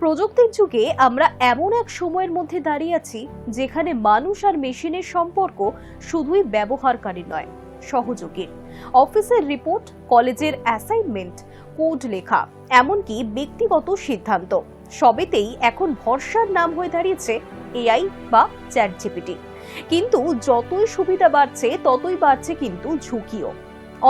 প্রযুক্তির যুগে আমরা এমন এক সময়ের মধ্যে দাঁড়িয়ে আছি যেখানে মানুষ আর মেশিনের সম্পর্ক শুধুই ব্যবহারকারী নয়, সহযোগীর। অফিসের রিপোর্ট, কলেজের অ্যাসাইনমেন্ট, কোড লেখা, এমনকি ব্যক্তিগত সিদ্ধান্ত, সবেতেই এখন ভরসার নাম হয়ে দাঁড়িয়েছে এআই বা চ্যাটজিপিটি। কিন্তু যতই সুবিধা বাড়ছে ততই বাড়ছে কিন্তু ঝুঁকিও।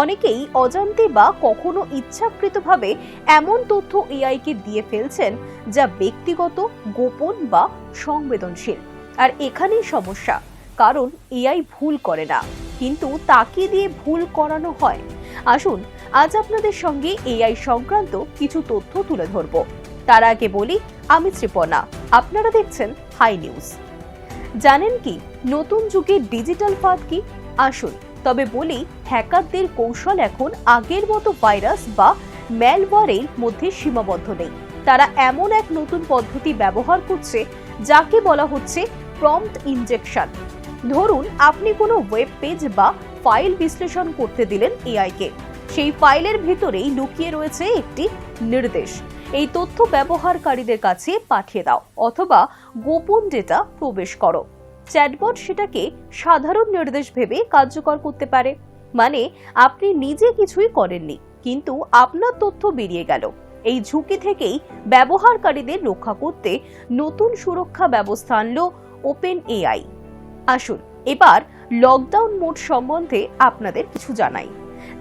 অনেকেই অজান্তে বা কখনো ইচ্ছাকৃতভাবে এমন তথ্য এআইকে দিয়ে ফেলছেন যা ব্যক্তিগত, গোপন বা সংবেদনশীল। আর এখানেই সমস্যা, কারণ এআই ভুল করে না, কিন্তু তাকে দিয়ে ভুল করানো হয়। আসুন আজ আপনাদের সঙ্গে এআই সংক্রান্ত কিছু তথ্য তুলে ধরব। তার আগে বলি, আমি ত্রিপনা, আপনারা দেখছেন হাই নিউজ। জানেন কি নতুন যুগে ডিজিটাল ফাঁদ কি? আসুন তবে বলি, হ্যাকারদের কৌশল এখন আগের মতো ভাইরাস বা ম্যালওয়্যারের মধ্যে সীমাবদ্ধ নেই। তারা এমন এক নতুন পদ্ধতি ব্যবহার করছে যাকে বলা হচ্ছে প্রম্পট ইনজেকশন। ধরুন আপনি কোনো ওয়েব পেজ বা ফাইল বিশ্লেষণ করতে দিলেন এআইকে। সেই ফাইলের ভিতরেই লুকিয়ে রয়েছে একটি নির্দেশ, এই তথ্য ব্যবহারকারীদের কাছে পাঠিয়ে দাও অথবা গোপন ডেটা প্রবেশ করো। চ্যাটবট সেটাকে সাধারণ নির্দেশ ভেবে কার্যকর করতে পারে। মানে আপনি নিজে কিছুই করেননি, কিন্তু আপনার তথ্য বেরিয়ে গেল। এই ঝুঁকি থেকেই ব্যবহারকারীদের রক্ষা করতে নতুন সুরক্ষা ব্যবস্থা আনলো ওপেন এআই। আসুন এবার লকডাউন মোড সম্বন্ধে আপনাদের কিছু জানাই।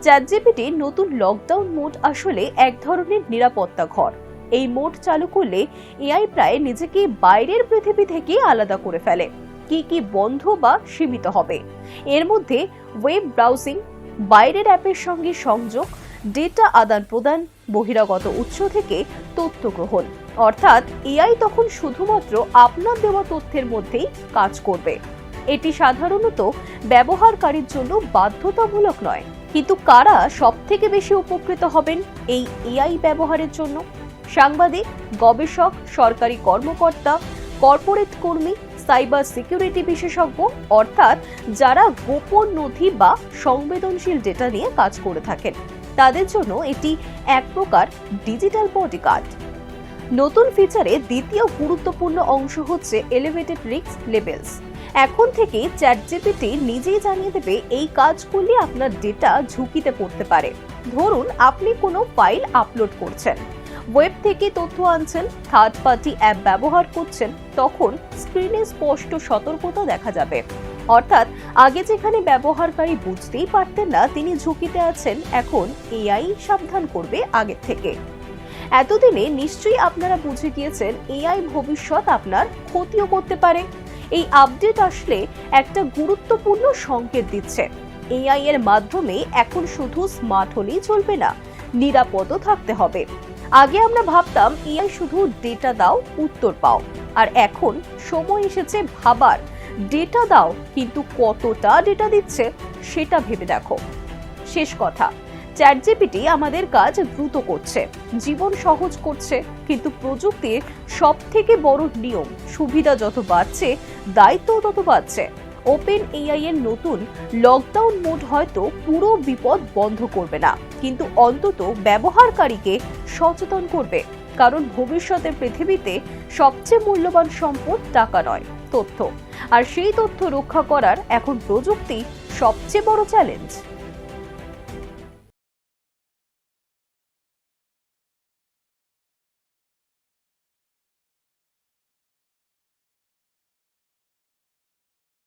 চ্যাটজিপিটির নতুন লকডাউন মোড আসলে এক ধরনের নিরাপত্তা ঘর। এই মোড চালু করলে এআই প্রায় নিজেকে বাইরের পৃথিবী থেকে আলাদা করে ফেলে। কি কি বন্ধ বা সীমিত হবে এর মধ্যে? ওয়েব ব্রাউজিং, বাইরের অ্যাপের সঙ্গে সংযোগ, ডেটা আদান প্রদান, বহিরাগত উৎস থেকে তথ্য গ্রহণ। অর্থাৎ এআই তখন শুধুমাত্র আপনার দেওয়া তথ্যের মধ্যেই কাজ করবে। এটি সাধারণত ব্যবহারকারীর জন্য বাধ্যতামূলক নয়, কিন্তু কারা সবথেকে বেশি উপকৃত হবেন এই এআই ব্যবহারের জন্য? সাংবাদিক, গবেষক, সরকারি কর্মকর্তা, কর্পোরেট কর্মী, সাইবার সিকিউরিটি বিশেষজ্ঞ, অর্থাৎ যারা গোপন নথি বা সংবেদনশীল ডেটা নিয়ে কাজ করে থাকেন, তাদের জন্য এটি এক প্রকার ডিজিটাল বডিগার্ড। নতুন ফিচারে দ্বিতীয় গুরুত্বপূর্ণ অংশ হচ্ছে এলিভেটেড রিস্ক লেভেলস। এখন থেকে চ্যাটজিপিটি নিজেই জানিয়ে দেবে এই কাজ করলে আপনার ডেটা ঝুঁকিতে পড়তে পারে। ধরুন আপনি কোনো ফাইল আপলোড করছেন, ওয়েব থেকে তথ্য আনছেন, থার্ড পার্টি অ্যাপ ব্যবহার করছেন, তখন স্ক্রিনে স্পষ্ট সতর্কতা দেখা যাবে। অর্থাৎ আগে যেখানে ব্যবহারকারী বুঝতেই পারতেন না তিনি ঝুঁকিতে আছেন, এখন এআই সাবধান করবে আগের থেকে। এতদিনে নিশ্চয়ই আপনারা বুঝে গিয়েছেন এআই ভবিষ্যৎ আপনার ক্ষতিও করতে পারে। এই আপডেট আসলে একটা গুরুত্বপূর্ণ সংকেত দিচ্ছে, এআই এর মাধ্যমে এখন শুধু স্মার্ট হলেই চলবে না, নিরাপদও থাকতে হবে। আগে আমরা ভাবতাম এআই শুধু ডেটা দাও, উত্তর পাও, আর এখন সময় এসেছে ভাবার, ডেটা দাও কিন্তু কতটা ডেটা দিচ্ছে সেটা ভেবে দেখো। শেষ কথা, চ্যাটজিপিটি আমাদের কাজ দ্রুত করছে, জীবন সহজ করছে, কিন্তু প্রযুক্তির সবথেকে বড় নিয়ম, সুবিধা যত বাড়ছে দায়িত্ব তত বাড়ছে। ওপেন এআই এর নতুন লকডাউন মোড হয়তো পুরো বিপদ বন্ধ করবে না, কিন্তু অন্তত ব্যবহারকারীকে সচেতন করবে। কারণ ভবিষ্যতের পৃথিবীতে সবচেয়ে মূল্যবান সম্পদ টাকা নয়, তথ্য। আর সেই তথ্য রক্ষা করার এখন প্রযুক্তি সবচেয়ে বড় চ্যালেঞ্জ।